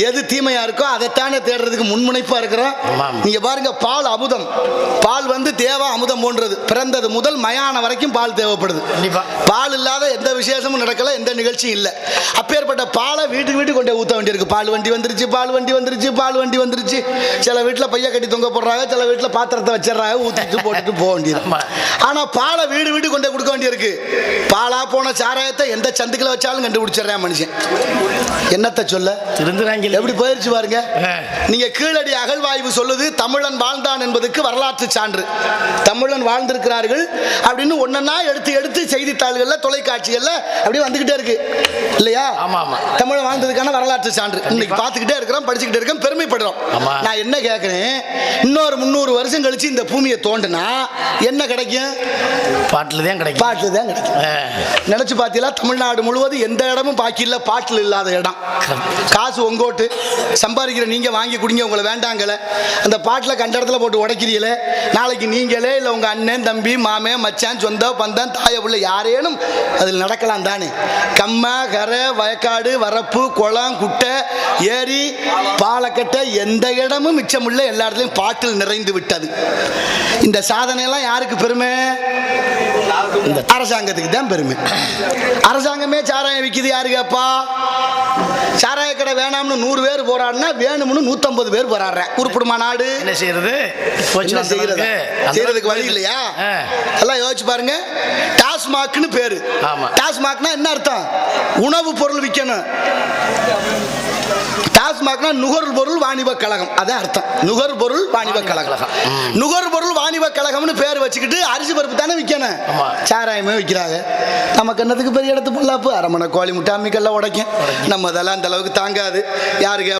எது தீமையா இருக்கோ அதைத்தானே தேடுறதுக்கு முன்முனைப்பா இருக்கிறோம். நீங்க பாருங்க, பால் அமுதம், பால் வந்து தேவ அமுதம் போன்றது. பிறந்தது முதல் மயான வரைக்கும் பால் தேவைப்படுது. பால் இல்லாத எந்த விசேஷமும் நடக்கல, எந்த நிகழ்ச்சியும் இல்லை. அப்பேற்பட்ட பாலை வீட்டுக்கு வீட்டுக்கு கொண்டு ஊற்ற வேண்டியிருக்கு. பால் வண்டி வந்துருச்சு, பால் வண்டி வந்துருச்சு, பால் வண்டி வந்துருச்சு. சில வீட்டில் பைய கட்டி தொங்க போடுறாங்க, சில வீட்டில் பாத்திரத்தை வச்சிடறாங்க, ஊற்றிட்டு போட்டுட்டு போக வேண்டியது. ஆனா பாலை வீடு வீடு கொண்டு கொடுக்க வேண்டியிருக்கு. பாலா போன சாராயத்தை எந்த சந்துக்களை வச்சாலும் கண்டுபிடிச்சிடறேன் மனுஷன். என்னத்தை சொல்ல எப்படி போயிருச்சு பாருங்க. நீங்க கீழடி அகழ்வாய்வு சொல்லுது தமிழன் வாழ்ந்தான் என்பதற்கு வரலாற்று சான்று. தமிழன் வாழ்ந்திருக்கிறார்கள் அப்படின்னு ஒன்னொன்னா எடுத்து எடுத்து செய்தித்தாள்கள்ல தொலைக்காட்சிகள்ல அப்படியே வந்துகிட்டே இருக்கு இல்லையா? தமிழன் வாழ்ந்ததுக்கான வரலாற்று சான்று இன்னைக்கு பார்த்துக்கிட்டே இருக்கிறோம், படிச்சுக்கிட்டே இருக்கோம், பெருமைப்படுறோம். நான் என்ன கேட்கிறேன், இன்னொரு 300 வருஷம் கழிச்சு இந்த பூமியை தோண்டுனா என்ன கிடைக்கும்? பாட்டில் தான் கிடைக்கும். பாட்டில் தான் கிடைக்கும். நினைச்சு பார்த்தீங்களா? தமிழ்நாடு முழுவதும் எந்த இடமும் பாக்கி இல்லை, பாட்டில் இல்லாத இடம். காசு உங்கோட்டு சம்பாதிக்கிற நீங்க வாங்கி குடிங்க, உங்களை வேண்டாங்கல. அந்த பாட்டில் கண்ட இடத்துல போட்டு உடைக்கிறீங்களே, நாளைக்கு நீங்களே இல்லை உங்க அண்ணன் தம்பி மாமே மச்சான் சொந்த பந்தம் தாய உள்ள யாரேனும் அதில் நடக்கலாம் தானே. கம்மா கரை வயக்காடு வரப்பு குளம் குட்டை ஏரி பாலக்கட்டை எந்த இடமும் மிச்சமுள்ள எல்லா இடத்துலையும் பாட்டில் நிறைந்து விட்டது. இந்த சாதனையெல்லாம் யாருக்கு பெருமை? அரசாங்கத்துக்கு தான் பெருமை. அரசாங்கமே சாராயம் விற்கிது, யாரு கேப்பா? சாராய கடை வேணாம்னு 100 பேர் போராடினா வேணும்னு 150 பேர் போராடுறேன். உருப்படுமா நாடு? என்ன செய்யறது? செய்யறதுக்கு வழி இல்லையா? எல்லாம் யோசிச்சு பாருங்க. டாஸ்மாக்னு பேரு. டாஸ்மாக்னா என்ன அர்த்தம்? உணவு பொருள் விற்கணும். டாஸ்மாக்னா நுகர்பொருள் வாணிப கழகம், அதான் அர்த்தம். நுகர்பொருள் வாணிப கழகம். நுகர்பொருள் வாணிப கழகம்னு பேர் வச்சுக்கிட்டு அரிசி பருப்பு தானே விற்கணும், சாராயமே விற்கிறாங்க. நமக்கு என்னத்துக்கு பெரிய இடத்து பொல்லாப்பு? அரமனை கோழி முட்டாமிக்கெல்லாம் உடைக்கும். நம்ம அதெல்லாம் அந்த அளவுக்கு தாங்காது. யாருக்கு